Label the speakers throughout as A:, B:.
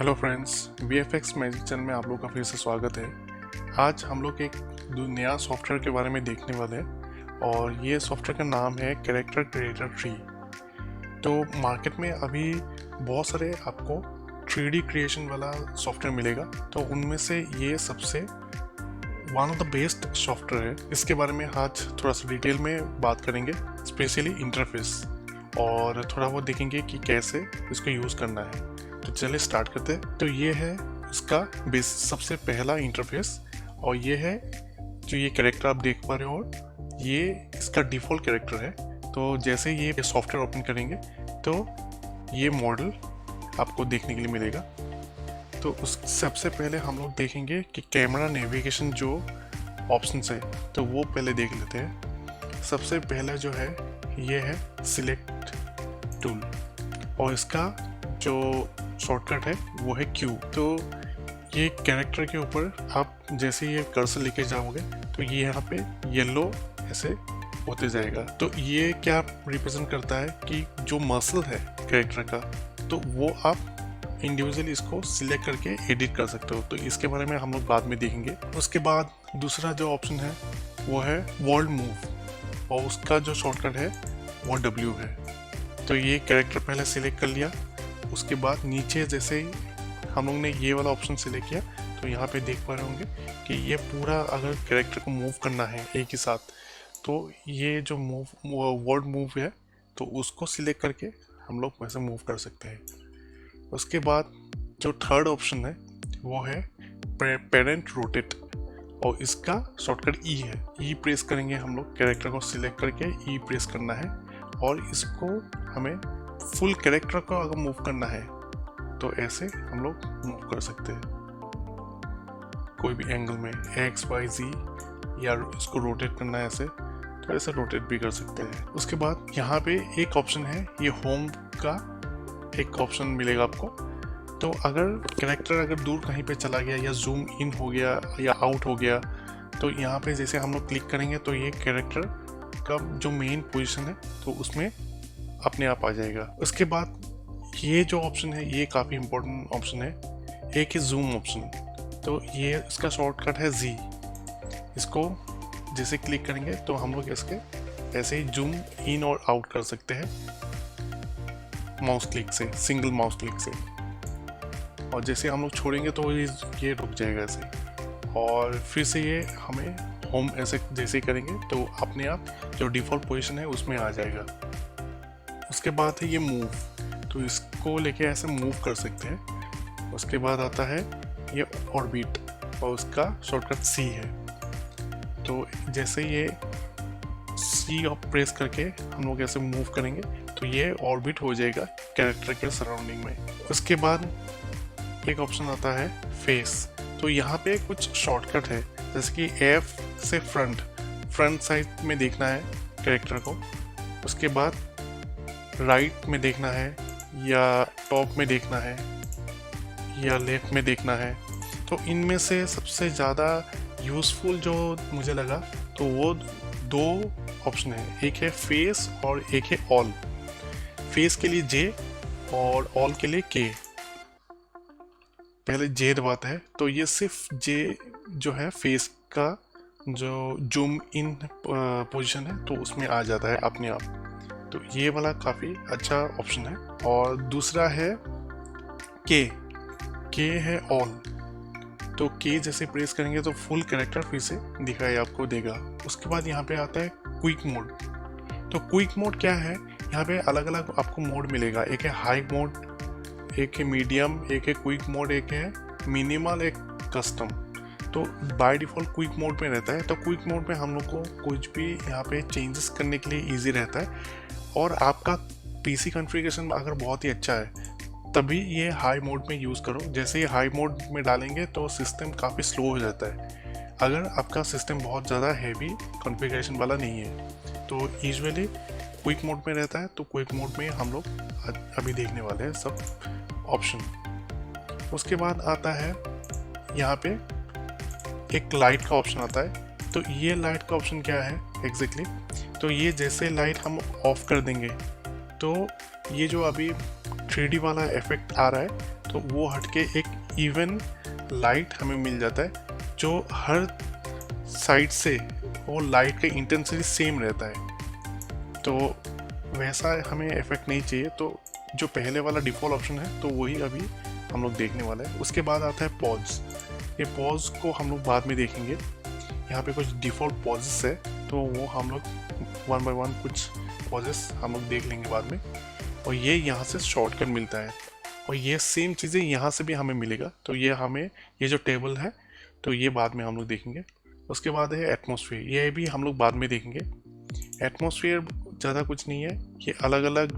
A: Hello friends, VFX magic channel में आप लोगों का फिर से स्वागत है। आज हम लोग एक नया सॉफ्टवेयर के बारे में देखने वाले हैं और ये सॉफ्टवेयर का नाम है कैरेक्टर क्रिएटर 3। तो मार्केट में अभी बहुत सारे आपको 3D क्रिएशन वाला सॉफ्टवेयर मिलेगा, तो उनमें से ये सबसे one of the best software है। इसके बारे में आज थोड़ा सा डिटेल में बात करेंगे, स्पेशली इंटरफेस, और थोड़ा बहुत देखेंगे कि कैसे इसको यूज़ करना है। तो चलिए स्टार्ट करते हैं। तो ये है इसका बेस सबसे पहला इंटरफेस, और ये है जो ये कैरेक्टर आप देख पा रहे हो, ये इसका डिफ़ॉल्ट कैरेक्टर है। तो जैसे ये सॉफ्टवेयर ओपन करेंगे तो ये मॉडल आपको देखने के लिए मिलेगा। तो उस सबसे पहले हम लोग देखेंगे कि कैमरा नेविगेशन जो ऑप्शंस है तो वो पहले देख लेते हैं। सबसे पहला जो है ये है सिलेक्ट टूल, और इसका जो शॉर्टकट है वो है Q। तो ये कैरेक्टर के ऊपर आप जैसे ये कर्सर लेके जाओगे तो ये यहाँ पे येलो ऐसे होते जाएगा। तो ये क्या रिप्रेजेंट करता है कि जो मसल है कैरेक्टर का, तो वो आप इंडिविजुअली इसको सिलेक्ट करके एडिट कर सकते हो। तो इसके बारे में हम लोग बाद में देखेंगे। उसके बाद दूसरा जो ऑप्शन है वो है वर्ल्ड मूव, और उसका जो शॉर्टकट है वो W है। तो ये कैरेक्टर पहले सिलेक्ट कर लिया, उसके बाद नीचे जैसे ही हम लोग ने ये वाला ऑप्शन सिलेक्ट किया तो यहाँ पे देख पा रहे होंगे कि ये पूरा अगर कैरेक्टर को मूव करना है एक ही साथ, तो ये जो वर्ड मूव है तो उसको सिलेक्ट करके हम लोग वैसे मूव कर सकते हैं। उसके बाद जो थर्ड ऑप्शन है वो है पेरेंट रोटेट, और इसका शॉर्टकट E है। E प्रेस करेंगे हम लोग, कैरेक्टर को सिलेक्ट करके E प्रेस करना है, और इसको हमें फुल कैरेक्टर को अगर मूव करना है तो ऐसे हम लोग मूव कर सकते हैं कोई भी एंगल में, X Y Z, या इसको रोटेट करना है ऐसे तो ऐसे रोटेट भी कर सकते हैं। उसके बाद यहाँ पे एक ऑप्शन है, ये होम का एक ऑप्शन मिलेगा आपको। तो अगर कैरेक्टर अगर दूर कहीं पे चला गया या जूम इन हो गया या आउट हो गया, तो यहाँ पे जैसे हम लोग क्लिक करेंगे तो ये कैरेक्टर का जो मेन पोजीशन है तो उसमें अपने आप आ जाएगा। उसके बाद ये जो ऑप्शन है ये काफ़ी इंपॉर्टेंट ऑप्शन है, एक है जूम ऑप्शन। तो ये इसका शॉर्टकट है Z। इसको जैसे क्लिक करेंगे तो हम लोग इसके ऐसे ही जूम इन और आउट कर सकते हैं माउस क्लिक से, सिंगल माउस क्लिक से। और जैसे हम लोग छोड़ेंगे तो ये रुक जाएगा ऐसे, और फिर से ये हमें होम ऐसे जैसे करेंगे तो अपने आप जो डिफ़ॉल्ट पोजीशन है उसमें आ जाएगा। उसके बाद है ये मूव, तो इसको लेके ऐसे मूव कर सकते हैं। उसके बाद आता है ये ऑर्बिट, और उसका शॉर्टकट C है। तो जैसे ये C आप प्रेस करके हम लोग ऐसे मूव करेंगे तो ये ऑर्बिट हो जाएगा कैरेक्टर के सराउंडिंग में। उसके बाद एक ऑप्शन आता है फेस, तो यहाँ पे कुछ शॉर्टकट है, जैसे कि F से फ्रंट साइड में देखना है कैरेक्टर को। उसके बाद राइट में देखना है, या टॉप में देखना है, या लेफ्ट में देखना है। तो इनमें से सबसे ज़्यादा यूज़फुल जो मुझे लगा तो वो दो ऑप्शन है, एक है फेस और एक है ऑल। फेस के लिए J और ऑल के लिए K। पहले J दबाता है तो ये सिर्फ J जो है फेस का जो जूम इन पोजीशन है तो उसमें आ जाता है अपने आप। तो ये वाला काफ़ी अच्छा ऑप्शन है। और दूसरा है K है ऑल। तो K जैसे प्रेस करेंगे तो फुल कैरेक्टर फिर से दिखाई आपको देगा। उसके बाद यहाँ पे आता है क्विक मोड। तो क्विक मोड क्या है, यहाँ पे अलग अलग आपको मोड मिलेगा, एक है हाई मोड, एक है मीडियम, एक है क्विक मोड, एक है मिनिमल, एक कस्टम। तो बाय डिफ़ॉल्ट क्विक मोड में रहता है। तो क्विक मोड में हम लोग को कुछ भी यहाँ पे चेंजेस करने के लिए इजी रहता है, और आपका PC कॉन्फ़िगरेशन अगर बहुत ही अच्छा है तभी ये हाई मोड में यूज़ करो। जैसे ही हाई मोड में डालेंगे तो सिस्टम काफ़ी स्लो हो जाता है, अगर आपका सिस्टम बहुत ज़्यादा हैवी कॉन्फ़िगरेशन वाला नहीं है। तो यूजुअली क्विक मोड में रहता है, तो क्विक मोड में हम लोग अभी देखने वाले हैं सब ऑप्शन। उसके बाद आता है यहाँ पे एक लाइट का ऑप्शन आता है। तो ये लाइट का ऑप्शन क्या है एग्जैक्टली, तो ये जैसे लाइट हम ऑफ कर देंगे तो ये जो अभी 3D वाला इफेक्ट आ रहा है तो वो हटके एक इवन लाइट हमें मिल जाता है, जो हर साइड से वो लाइट का इंटेंसिटी सेम रहता है। तो वैसा हमें इफेक्ट नहीं चाहिए, तो जो पहले वाला डिफ़ॉल्ट ऑप्शन है तो वही अभी हम लोग देखने वाला है। उसके बाद आता है पॉज। ये पॉज को हम लोग बाद में देखेंगे। यहाँ पे कुछ डिफ़ॉल्ट पॉजेस है, तो वो हम लोग वन बाय वन कुछ पॉजेस हम लोग देख लेंगे बाद में। और ये यहाँ से शॉर्टकट मिलता है, और ये सेम चीज़ें यहाँ से भी हमें मिलेगा। तो ये हमें ये जो टेबल है तो ये बाद में हम लोग देखेंगे। उसके बाद है एटमॉस्फेयर, ये भी हम लोग बाद में देखेंगे। एटमॉस्फेयर ज़्यादा कुछ नहीं है, ये अलग अलग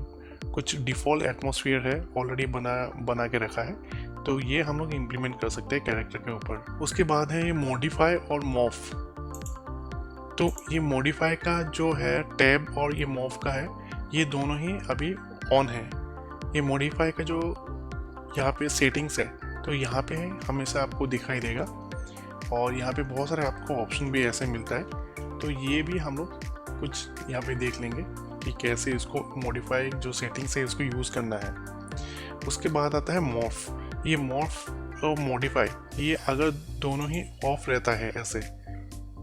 A: कुछ डिफ़ॉल्ट एटमॉस्फेयर है, ऑलरेडी बना के रखा है, तो ये हम लोग इम्प्लीमेंट कर सकते हैं कैरेक्टर के ऊपर। उसके बाद है ये मॉडिफाई और मॉर्फ। तो ये मॉडिफाई का जो है टैब और ये मॉर्फ का है, ये दोनों ही अभी ऑन है। ये मॉडिफाई का जो यहाँ पे सेटिंग्स है, तो यहाँ पे हमेशा आपको दिखाई देगा, और यहाँ पे बहुत सारे आपको ऑप्शन भी ऐसे मिलता है। तो ये भी हम लोग कुछ यहाँ पे देख लेंगे कि कैसे इसको मॉडिफाई जो सेटिंग्स है इसको यूज़ करना है। उसके बाद आता है मॉर्फ। ये मॉर्फ और मॉडिफाई, ये अगर दोनों ही ऑफ रहता है ऐसे,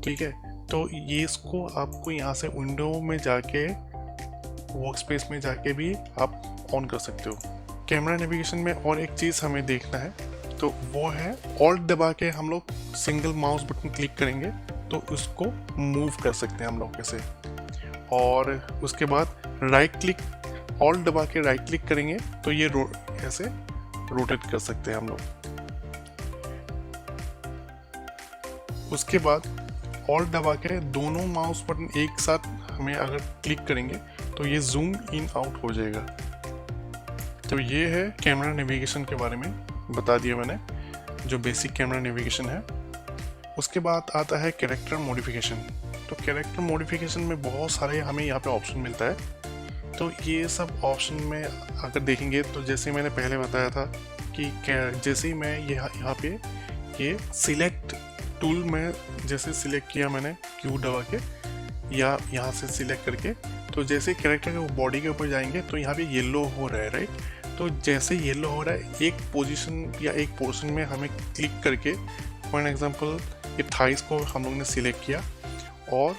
A: ठीक है, तो ये इसको आपको यहाँ से विंडो में जाके वर्क स्पेस में जाके भी आप ऑन कर सकते हो। कैमरा नेविगेशन में और एक चीज़ हमें देखना है, तो वो है ऑल्ट दबा के हम लोग सिंगल माउस बटन क्लिक करेंगे तो उसको मूव कर सकते हैं हम लोग ऐसे। और उसके बाद राइट क्लिक, ऑल्ट दबा के राइट क्लिक करेंगे तो ये ऐसे रोटेट कर सकते हैं हम लोग। उसके बाद ऑल्ट दबा के दोनों माउस बटन एक साथ हमें अगर क्लिक करेंगे तो ये जूम इन आउट हो जाएगा। तो ये है कैमरा नेविगेशन के बारे में बता दिया मैंने, जो बेसिक कैमरा नेविगेशन है। उसके बाद आता है कैरेक्टर मॉडिफिकेशन। तो कैरेक्टर मॉडिफिकेशन में बहुत सारे हमें यहाँ पे ऑप्शन मिलता है। तो ये सब ऑप्शन में अगर देखेंगे तो जैसे मैंने पहले बताया था कि जैसे ही मैं यहाँ पे ये सिलेक्ट टूल में जैसे सिलेक्ट किया मैंने क्यू दबा के या यहाँ से सिलेक्ट करके, तो जैसे कैरेक्टर के बॉडी के ऊपर जाएंगे तो यहाँ पे येलो हो रहा है, राइट। तो जैसे येलो हो रहा है, एक पोजीशन या एक पोर्शन में हमें क्लिक करके, फॉर एग्जांपल ये थाइस को हम लोग ने सिलेक्ट किया, और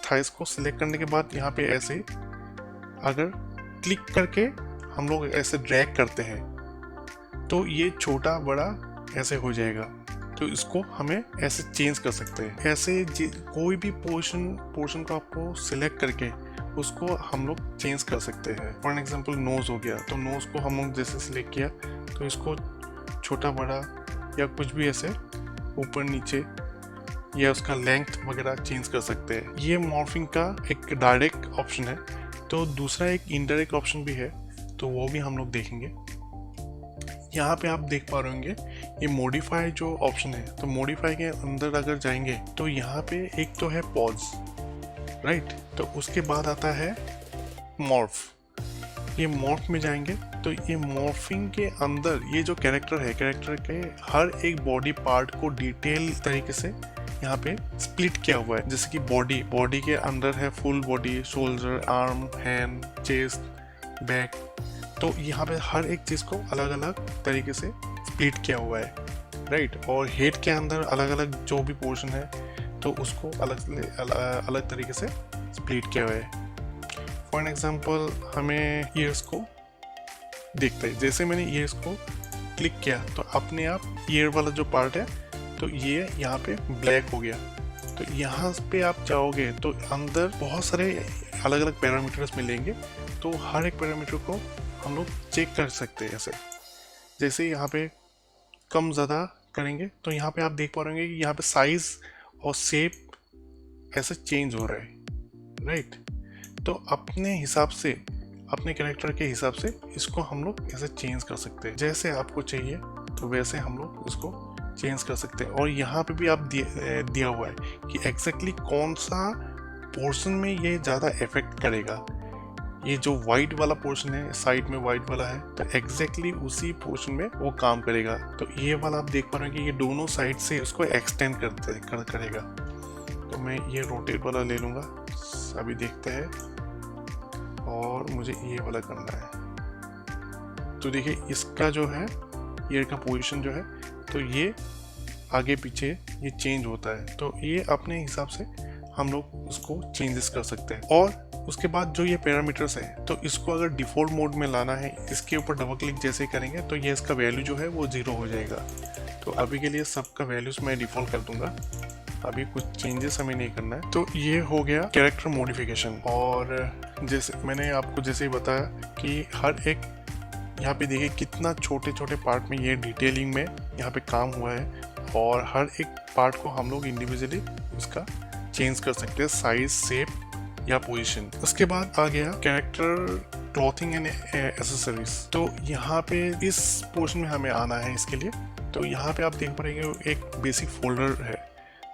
A: थाइस को सिलेक्ट करने के बाद यहाँ पे ऐसे अगर क्लिक करके हम लोग ऐसे ड्रैग करते हैं तो ये छोटा बड़ा ऐसे हो जाएगा। तो इसको हमें ऐसे चेंज कर सकते हैं। ऐसे कोई भी पोर्शन को आपको सिलेक्ट करके उसको हम लोग चेंज कर सकते हैं। फॉर एग्जांपल नोज हो गया, तो नोज को हम लोग जैसे सिलेक्ट किया तो इसको छोटा बड़ा या कुछ भी ऐसे ऊपर नीचे या उसका लेंथ वगैरह चेंज कर सकते हैं। ये मॉर्फिंग का एक डायरेक्ट ऑप्शन है। तो दूसरा एक इनडायरेक्ट ऑप्शन भी है, तो वो भी हम लोग देखेंगे। यहाँ पे आप देख पा रहे होंगे ये मॉडिफाई जो ऑप्शन है, तो मॉडिफाई के अंदर अगर जाएंगे तो यहाँ पे एक तो है पॉज, राइट। तो उसके बाद आता है मॉर्फ। ये मॉर्फ में जाएंगे तो ये मॉर्फिंग के अंदर ये जो कैरेक्टर है, कैरेक्टर के हर एक बॉडी पार्ट को डिटेल तरीके से यहाँ पे स्प्लिट किया हुआ है। जैसे कि बॉडी के अंदर है full body, shoulder, arm, hand, chest, back. तो यहाँ पे हर एक चीज़ को अलग अलग तरीके से स्प्लिट किया हुआ है, राइट। और हेड के अंदर अलग अलग जो भी पोर्शन है तो उसको अलग तरीके से स्प्लिट किया हुआ है। फॉर एग्जांपल हमें ईयर्स को देखते हैं, जैसे मैंने ईयर्स को क्लिक किया तो अपने आप ईयर वाला जो पार्ट है तो ये यहाँ पे ब्लैक हो गया। तो यहाँ पे आप जाओगे तो अंदर बहुत सारे अलग अलग पैरामीटर्स मिलेंगे, तो हर एक पैरामीटर को हम लोग चेक कर सकते हैं। ऐसे जैसे यहाँ पे कम ज़्यादा करेंगे तो यहाँ पे आप देख पा रहे कि यहाँ पे साइज़ और शेप ऐसे चेंज हो रहा है, राइट। तो अपने हिसाब से, अपने कैरेक्टर के हिसाब से इसको हम लोग ऐसे चेंज कर सकते हैं। जैसे आपको चाहिए तो वैसे हम लोग इसको चेंज कर सकते हैं। और यहाँ पे भी आप दिया हुआ है कि एग्जैक्टली कौन सा पोर्शन में ये ज़्यादा इफेक्ट करेगा। ये जो वाइट वाला पोर्शन है, साइड में वाइट वाला है, तो एग्जैक्टली उसी पोर्शन में वो काम करेगा। तो ये वाला आप देख पा रहे हैं कि ये दोनों साइड से उसको एक्सटेंड करेगा। तो मैं ये रोटेट वाला ले लूँगा, अभी देखते हैं, और मुझे ये वाला करना है। तो देखिए इसका जो है ईयर का पोजीशन जो है तो ये आगे पीछे ये चेंज होता है। तो ये अपने हिसाब से हम लोग उसको चेंजेस कर सकते हैं। और उसके बाद जो ये पैरामीटर्स है तो इसको अगर डिफ़ॉल्ट मोड में लाना है, इसके ऊपर डबल क्लिक जैसे करेंगे तो ये इसका वैल्यू जो है वो 0 हो जाएगा। तो अभी के लिए सबका वैल्यूज मैं डिफ़ॉल्ट कर दूंगा, अभी कुछ चेंजेस हमें नहीं करना है। तो ये हो गया कैरेक्टर मॉडिफिकेशन। और जैसे मैंने आपको जैसे ही बताया कि हर एक यहाँ पे देखिए कितना छोटे छोटे पार्ट में ये डिटेलिंग में यहाँ पे काम हुआ है, और हर एक पार्ट को हम लोग इंडिविजुअली उसका चेंज कर सकते हैं, साइज, शेप या पोजीशन। उसके बाद आ गया कैरेक्टर क्लॉथिंग एंड एक्सेसरीज। तो यहाँ पे इस पोर्शन में हमें आना है। इसके लिए तो यहाँ पे आप देख पाएंगे एक बेसिक फोल्डर है,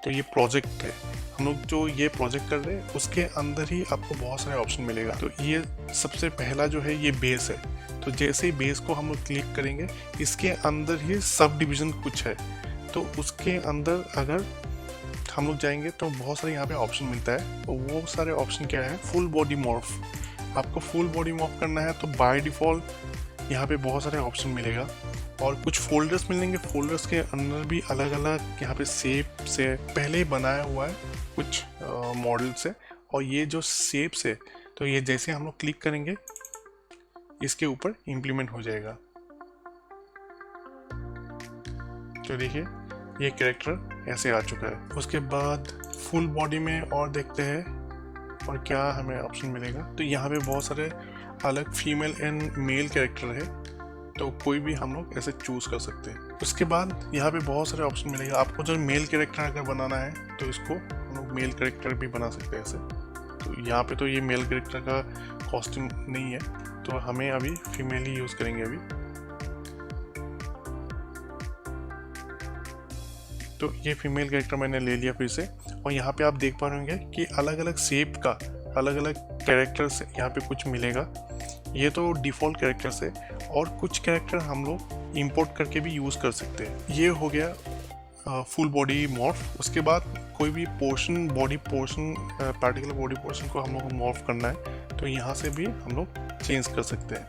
A: तो ये प्रोजेक्ट है। हम लोग जो ये प्रोजेक्ट कर रहे हैं उसके अंदर ही आपको बहुत सारे ऑप्शन मिलेगा। तो ये सबसे पहला जो है ये बेस है। तो जैसे ही बेस को हम लोग क्लिक करेंगे इसके अंदर ही सब डिवीज़न कुछ है। तो उसके अंदर अगर हम लोग जाएंगे तो बहुत सारे यहाँ पे ऑप्शन मिलता है। तो वो सारे ऑप्शन क्या है, फुल बॉडी मॉर्फ। आपको फुल बॉडी मॉर्फ करना है तो बाय डिफ़ॉल्ट यहाँ पे बहुत सारे ऑप्शन मिलेगा, और कुछ फोल्डर्स मिलेंगे। फोल्डर्स के अंदर भी अलग अलग यहाँ पे शेप से पहले ही बनाया हुआ है कुछ मॉडल से, और ये जो शेप्स है तो ये जैसे हम लोग क्लिक करेंगे इसके ऊपर इम्प्लीमेंट हो जाएगा। तो देखिए ये कैरेक्टर ऐसे आ चुका है। उसके बाद फुल बॉडी में और देखते हैं और क्या हमें ऑप्शन मिलेगा। तो यहाँ पे बहुत सारे अलग फीमेल एंड मेल कैरेक्टर है, तो कोई भी हम लोग ऐसे चूज कर सकते हैं। उसके बाद यहाँ पे बहुत सारे ऑप्शन मिलेगा। आपको जो मेल कैरेक्टर अगर बनाना है तो इसको हम लोग मेल कैरेक्टर भी बना सकते हैं ऐसे। तो यहाँ पे तो ये मेल कैरेक्टर का कॉस्ट्यूम नहीं है, तो हमें अभी फीमेल ही यूज़ करेंगे अभी। तो ये फीमेल कैरेक्टर मैंने ले लिया फिर से, और यहाँ पे आप देख पा रहे होंगे कि अलग अलग शेप का अलग अलग कैरेक्टर्स यहाँ पे कुछ मिलेगा। ये तो डिफ़ॉल्ट कैरेक्टर्स है, और कुछ कैरेक्टर हम लोग इंपोर्ट करके भी यूज़ कर सकते हैं। ये हो गया फुल बॉडी मॉर्फ। उसके बाद कोई भी portion, body portion, particular body portion को हम लोग को मॉर्फ करना है तो यहाँ से भी हम लोग चेंज कर सकते हैं।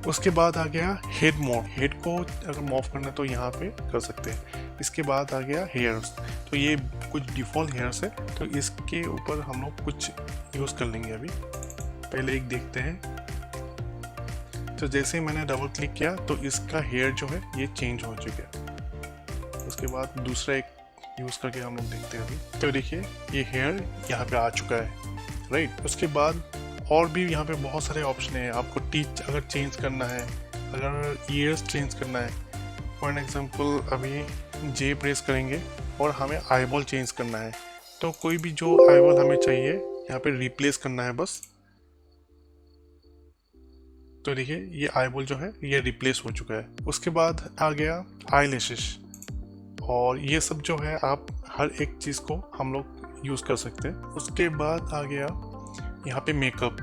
A: उसके बाद आ गया हेड मॉर्फ। हेड को अगर मॉर्फ करना है तो यहाँ पे कर सकते हैं। इसके बाद आ गया हेयर्स। तो ये कुछ डिफ़ॉल्ट हेयर्स है, तो इसके ऊपर हम लोग कुछ यूज़ कर लेंगे। अभी पहले एक देखते हैं। तो जैसे ही मैंने डबल क्लिक किया तो इसका हेयर जो है ये चेंज हो चुका है। उसके बाद दूसरा एक यूज़ करके हम लोग देखते हैं अभी। तो देखिए ये हेयर यहाँ पे आ चुका है, राइट। उसके बाद और भी यहाँ पे बहुत सारे ऑप्शन है। आपको टीच अगर चेंज करना है, अगर ईयर्स चेंज करना है, फॉर एग्जांपल अभी जे प्रेस करेंगे और हमें आईबॉल चेंज करना है, तो कोई भी जो आईबॉल हमें चाहिए यहाँ पे रिप्लेस करना है बस। तो देखिए ये आईबॉल जो है ये रिप्लेस हो चुका है। उसके बाद आ गया आई लैशेस, और ये सब जो है आप हर एक चीज़ को हम लोग यूज़ कर सकते हैं। उसके बाद आ गया यहाँ पे मेकअप।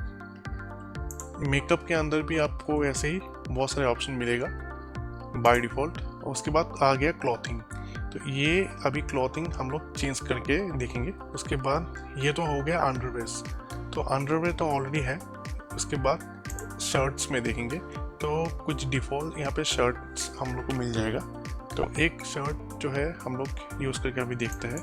A: मेकअप के अंदर भी आपको ऐसे ही बहुत सारे ऑप्शन मिलेगा बाय डिफ़ॉल्ट। उसके बाद आ गया क्लॉथिंग। तो ये अभी क्लॉथिंग हम लोग चेंज करके देखेंगे। उसके बाद ये तो हो गया अंडरवेयर्स। तो अंडरवेयर तो ऑलरेडी है। उसके बाद शर्ट्स में देखेंगे तो कुछ डिफ़ॉल्ट यहाँ पे शर्ट्स हम लोग को मिल जाएगा। तो एक शर्ट जो है हम लोग यूज़ करके अभी देखते हैं।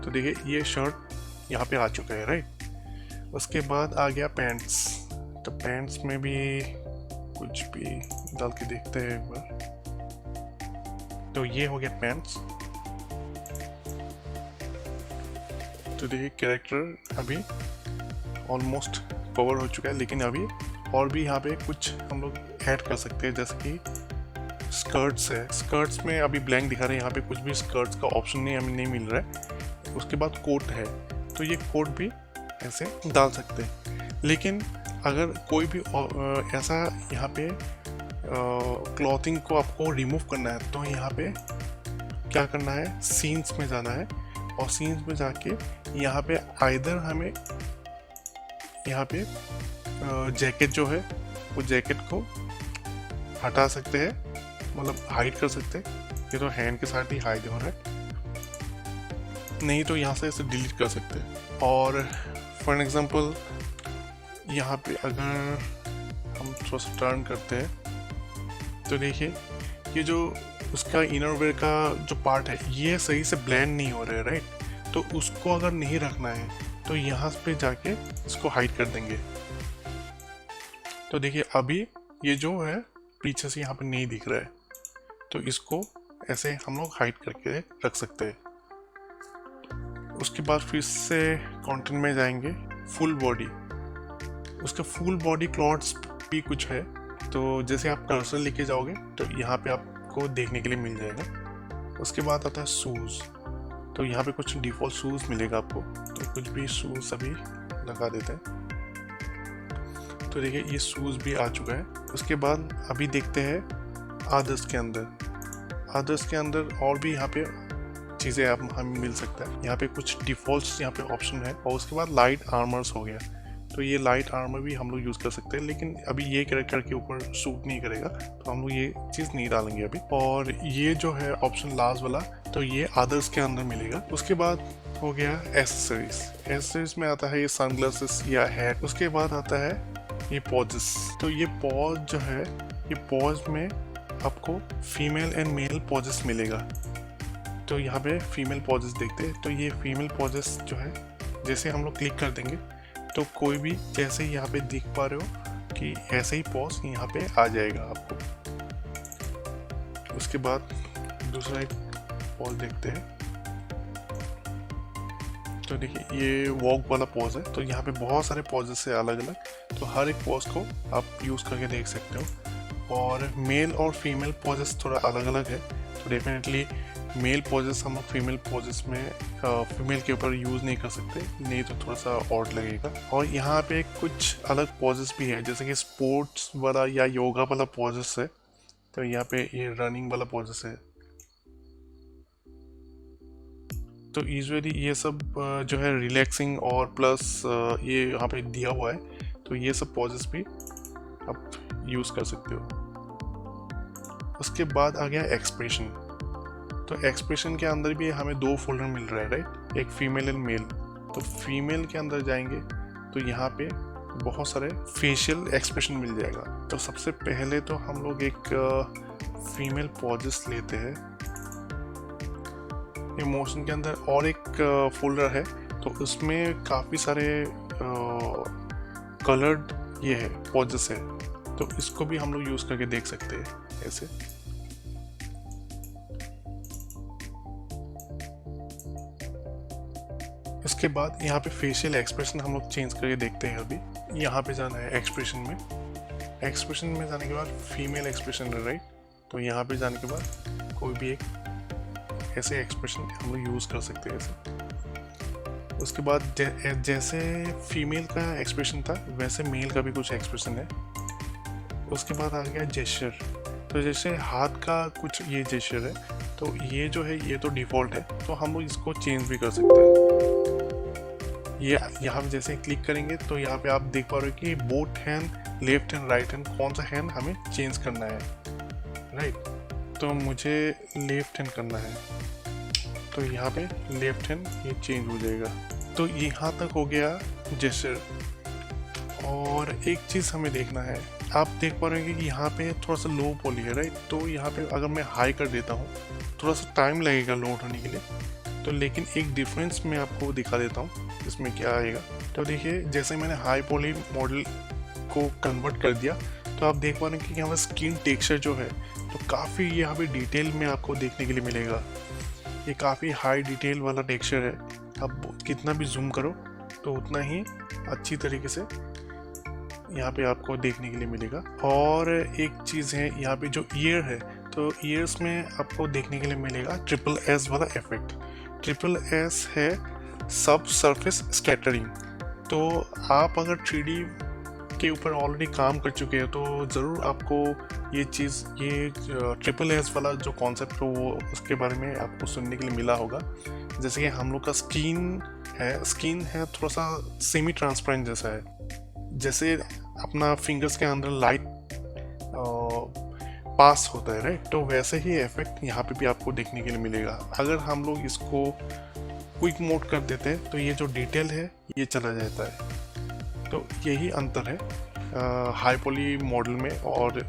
A: तो देखिए ये शर्ट यहाँ पे आ चुका है, राइट। उसके बाद आ गया पैंट्स। तो पैंट्स में भी कुछ भी डाल के देखते हैं एक बार। तो ये हो गया पैंट्स। तो देखिए कैरेक्टर अभी ऑलमोस्ट कवर हो चुका है, लेकिन अभी और भी यहाँ पे कुछ हम लोग ऐड कर सकते हैं, जैसे कि स्कर्ट्स है। स्कर्ट्स में अभी ब्लैंक दिखा रहे हैं, यहाँ पे कुछ भी स्कर्ट्स का ऑप्शन नहीं हमें नहीं मिल रहा है। उसके बाद कोट है, तो ये कोट भी ऐसे डाल सकते हैं। लेकिन अगर कोई भी ऐसा यहाँ पे क्लॉथिंग को आपको रिमूव करना है तो यहाँ पे क्या करना है, सीन्स में जाना है, और सीन्स में जाके यहाँ पे आइदर हमें यहाँ पे जैकेट जो है वो जैकेट को हटा सकते हैं, मतलब हाइड कर सकते हैं। ये तो हैंड के साथ ही हाइड हो रहा है, नहीं तो यहाँ से इसे डिलीट कर सकते हैं। और फॉर एग्जांपल यहाँ पे अगर हम थोड़ा सा टर्न करते हैं तो देखिए ये जो उसका इनरवेयर का जो पार्ट है ये सही से ब्लेंड नहीं हो रहा है, राइट। तो उसको अगर नहीं रखना है तो यहाँ पे जाके इसको हाइड कर देंगे। तो देखिए अभी ये जो है पीछे से यहाँ पे नहीं दिख रहा है, तो इसको ऐसे हम लोग हाइड करके रख सकते हैं। उसके बाद फिर से कंटेंट में जाएंगे, फुल बॉडी। उसका फुल बॉडी क्लॉथ्स भी कुछ है, तो जैसे आप कर्सर लेके जाओगे तो यहाँ पे आपको देखने के लिए मिल जाएगा। उसके बाद आता है शूज़, तो यहाँ पे कुछ डिफ़ॉल्ट शूज़ मिलेगा आपको, तो कुछ भी शूज़ अभी लगा देते हैं। तो देखिए ये शूज़ भी आ चुका है। उसके बाद अभी देखते हैं आदर्स के अंदर और भी यहाँ पे चीज़ें आप हमें मिल सकता है। यहाँ पे कुछ डिफ़ॉल्ट्स यहाँ पे ऑप्शन है, और उसके बाद लाइट आर्मर्स हो गया। तो ये लाइट आर्मर भी हम लोग यूज़ कर सकते हैं, लेकिन अभी ये कैरेक्टर के ऊपर सूट नहीं करेगा, तो हम लोग ये चीज़ नहीं डालेंगे अभी। और ये जो है ऑप्शन लास्ट वाला, तो ये अदर्स के अंदर मिलेगा। उसके बाद हो गया एसेसरीज में आता है ये सनग्लासेस या हैट। उसके बाद आता है ये पॉजेस। तो ये पॉज जो है, ये पॉज में आपको फीमेल एंड मेल पॉजेस मिलेगा। तो यहाँ पे फीमेल पॉजेस देखते हैं, तो ये फीमेल पॉजेस जो है जैसे हम लोग क्लिक कर देंगे तो कोई भी जैसे ही यहाँ पे दिख पा रहे हो कि ऐसे ही पॉज यहाँ पे आ जाएगा आपको। उसके बाद दूसरा एक पॉज देखते हैं, तो देखिए ये वॉक वाला पॉज है। तो यहाँ पे बहुत सारे पॉजेस है अलग अलग, तो हर एक पॉज को आप यूज़ करके देख सकते हो। और मेल और फीमेल पॉजेस थोड़ा अलग अलग है, तो डेफिनेटली मेल पॉजेस हम लोग फीमेल पॉजेस में फीमेल के ऊपर यूज़ नहीं कर सकते, नहीं तो थोड़ा सा ऑड लगेगा। और यहाँ पे कुछ अलग पॉजेस भी है, जैसे कि स्पोर्ट्स वाला या योगा वाला पॉजेस है। तो यहाँ पे ये रनिंग वाला पॉजेस है। तो यूजुअली ये सब जो है रिलैक्सिंग और प्लस ये यहाँ पे दिया हुआ है, तो ये सब पॉजेस भी आप यूज़ कर सकते हो। उसके बाद आ गया एक्सप्रेशन। तो एक्सप्रेशन के अंदर भी हमें 2 फोल्डर मिल रहा है, राइट, एक फीमेल एंड मेल। तो फीमेल के अंदर जाएंगे तो यहाँ पे बहुत सारे फेशियल एक्सप्रेशन मिल जाएगा। तो सबसे पहले तो हम लोग एक फीमेल पॉजेस लेते हैं। इमोशन के अंदर और एक फोल्डर है, तो उसमें काफ़ी सारे कलर्ड ये है पॉजेस है, तो इसको भी हम लोग यूज़ करके देख सकते हैं ऐसे। इसके बाद यहाँ पे फेशियल एक्सप्रेशन हम लोग चेंज करके देखते हैं। अभी यहाँ पे जाना है एक्सप्रेशन में जाने के बाद फीमेल एक्सप्रेशन है, राइट। तो यहाँ पे जाने के बाद कोई भी एक ऐसे एक्सप्रेशन हम लोग यूज़ कर सकते हैं ऐसे। उसके बाद जैसे फीमेल का एक्सप्रेशन था वैसे मेल का भी कुछ एक्सप्रेशन है। उसके बाद आ गया जेस्चर। तो जैसे हाथ का कुछ ये जेस्चर है, तो ये जो है ये तो डिफ़ॉल्ट है, तो हम लोग इसको चेंज भी कर सकते हैं। ये यहाँ पे जैसे क्लिक करेंगे तो यहाँ पे आप देख पा रहे हो कि both hand, left hand, right hand, कौन सा हैंड हमें चेंज करना है, राइट। तो मुझे लेफ्ट हैंड करना है, तो यहाँ पे लेफ्ट हैंड ये चेंज हो जाएगा। तो यहाँ तक हो गया जेस्चर। और एक चीज़ हमें देखना है, आप देख पा रहे हैं कि यहाँ पे थोड़ा सा लो पॉली है, राइट। तो यहाँ पे अगर मैं हाई कर देता हूँ थोड़ा सा टाइम लगेगा लोड होने के लिए, तो लेकिन एक डिफरेंस मैं आपको दिखा देता हूँ इसमें क्या आएगा। तो देखिए जैसे मैंने हाई पॉली मॉडल को कन्वर्ट कर दिया, तो आप देख पा रहे हैं कि यहाँ पर स्किन टेक्सचर जो है तो काफ़ी यहाँ पे डिटेल में आपको देखने के लिए मिलेगा। ये काफ़ी हाई डिटेल वाला टेक्सचर है, आप कितना भी जूम करो तो उतना ही अच्छी तरीके से यहाँ पे आपको देखने के लिए मिलेगा। और एक चीज़ है यहाँ पे जो ईयर है, तो ईयर्स में आपको देखने के लिए मिलेगा ट्रिपल एस वाला इफेक्ट। ट्रिपल एस है सब सरफेस स्कैटरिंग। तो आप अगर 3D के ऊपर ऑलरेडी काम कर चुके हैं तो ज़रूर आपको ये चीज़, ये ट्रिपल एस वाला जो कॉन्सेप्ट हो वो उसके बारे में आपको सुनने के लिए मिला होगा। जैसे कि हम लोग का स्किन है थोड़ा सा सेमी ट्रांसपेरेंट जैसा है, जैसे अपना फिंगर्स के अंदर लाइट पास होता है, राइट। तो वैसे ही इफेक्ट यहाँ पे भी आपको देखने के लिए मिलेगा। अगर हम लोग इसको क्विक मोड कर देते हैं तो ये जो डिटेल है ये चला जाता है। तो यही अंतर है हाई पॉली मॉडल में और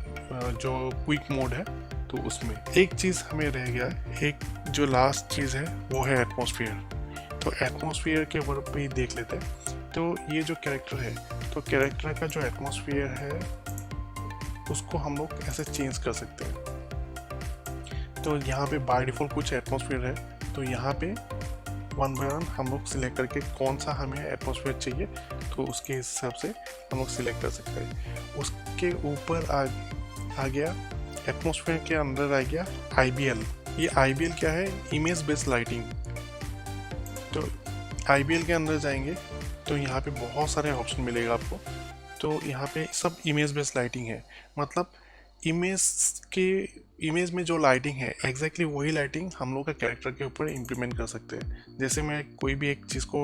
A: जो क्विक मोड है तो उसमें। एक चीज़ हमें रह गया है, एक जो लास्ट चीज़ है वो है एटमॉस्फेयर। तो एटमॉस्फेयर के ऊपर भी देख लेते हैं। तो ये जो कैरेक्टर है, तो कैरेक्टर का जो एटमॉस्फेयर है उसको हम लोग ऐसे चेंज कर सकते हैं। तो यहाँ पे बाय डिफ़ॉल्ट कुछ एटमॉस्फेयर है, तो यहाँ पे वन बाय वन हम लोग सिलेक्ट करके कौन सा हमें एटमॉस्फेयर चाहिए तो उसके हिसाब से हम लोग सिलेक्ट कर सकते हैं। उसके ऊपर आ गया एटमॉस्फेयर के अंदर आ गया IBL। ये IBL क्या है? Image based lighting. तो IBL के अंदर जाएंगे तो यहाँ पे बहुत सारे ऑप्शन मिलेगा आपको। तो यहाँ पे सब इमेज बेस्ड लाइटिंग है, मतलब इमेज में जो लाइटिंग है एग्जैक्टली वही लाइटिंग हम लोग का कैरेक्टर के ऊपर इम्प्लीमेंट कर सकते हैं। जैसे मैं कोई भी एक चीज़ को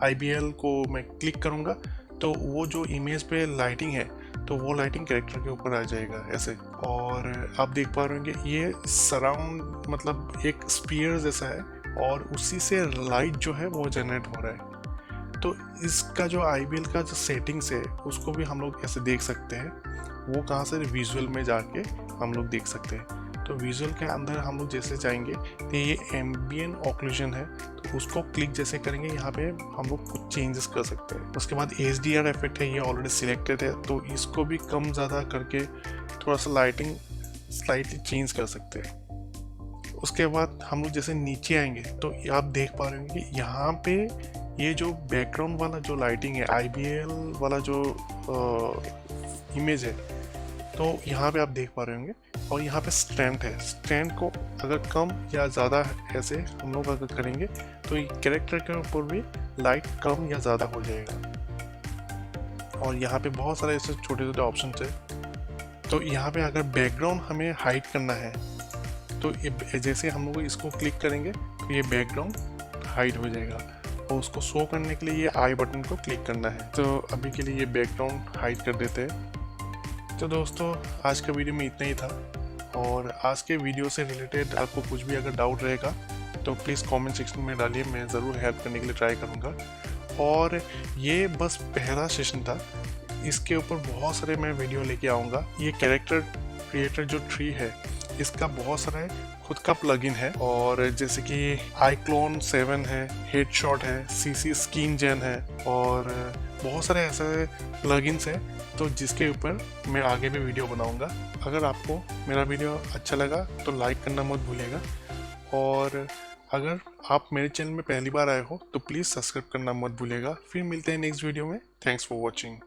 A: IBL को मैं क्लिक करूँगा तो वो जो इमेज पे लाइटिंग है तो वो लाइटिंग कैरेक्टर के ऊपर आ जाएगा ऐसे। और आप देख पा रहे होंगे ये सराउंड मतलब एक स्फीयर जैसा है और उसी से लाइट जो है वो जनरेट हो रहा है। तो इसका जो IBL का जो सेटिंग्स है उसको भी हम लोग ऐसे देख सकते हैं। वो कहाँ से? विजुअल में जाके हम लोग देख सकते हैं। तो विजुअल के अंदर हम लोग जैसे जाएंगे तो ये एम्बिएंट ऑक्लूजन है, तो उसको क्लिक जैसे करेंगे यहाँ पे हम लोग कुछ चेंजेस कर सकते हैं। उसके बाद HDR इफेक्ट है, ये ऑलरेडी सिलेक्टेड है, तो इसको भी कम ज़्यादा करके थोड़ा सा लाइटिंग स्लाइटली चेंज कर सकते हैं। उसके बाद हम लोग जैसे नीचे आएंगे तो आप देख पा रहे होंगे कि यहाँ पे ये जो बैकग्राउंड वाला जो लाइटिंग है IBL वाला जो इमेज है, तो यहाँ पे आप देख पा रहे होंगे। और यहाँ पे स्ट्रेंथ है, स्ट्रेंथ को अगर कम या ज़्यादा ऐसे हम लोग अगर करेंगे तो कैरेक्टर के ऊपर भी लाइट कम या ज़्यादा हो जाएगा। और यहाँ पे बहुत सारे ऐसे छोटे छोटे ऑप्शन है। तो यहाँ पे अगर बैकग्राउंड हमें हाइड करना है तो जैसे हम लोग इसको क्लिक करेंगे तो ये बैकग्राउंड हाइड हो जाएगा। और उसको शो करने के लिए ये आई बटन को क्लिक करना है। तो अभी के लिए ये बैकग्राउंड हाइड कर देते हैं। तो दोस्तों आज का वीडियो में इतना ही था, और आज के वीडियो से रिलेटेड आपको कुछ भी अगर डाउट रहेगा तो प्लीज़ कमेंट सेक्शन में डालिए, मैं ज़रूर हेल्प करने के लिए ट्राई करूँगा। और ये बस पहला सेशन था, इसके ऊपर बहुत सारे मैं वीडियो लेके आऊँगा। ये कैरेक्टर क्रिएटर जो ट्री है इसका बहुत सारे खुद का प्लगइन है, और जैसे कि iClone 7 है, हेडशॉट है, CC स्किन जेन है, और बहुत सारे ऐसे प्लगइन्स हैं तो जिसके ऊपर मैं आगे भी वीडियो बनाऊंगा। अगर आपको मेरा वीडियो अच्छा लगा तो लाइक करना मत भूलिएगा, और अगर आप मेरे चैनल में पहली बार आए हो तो प्लीज़ सब्सक्राइब करना मत भूलिएगा। फिर मिलते हैं नेक्स्ट वीडियो में। Thanks for watching.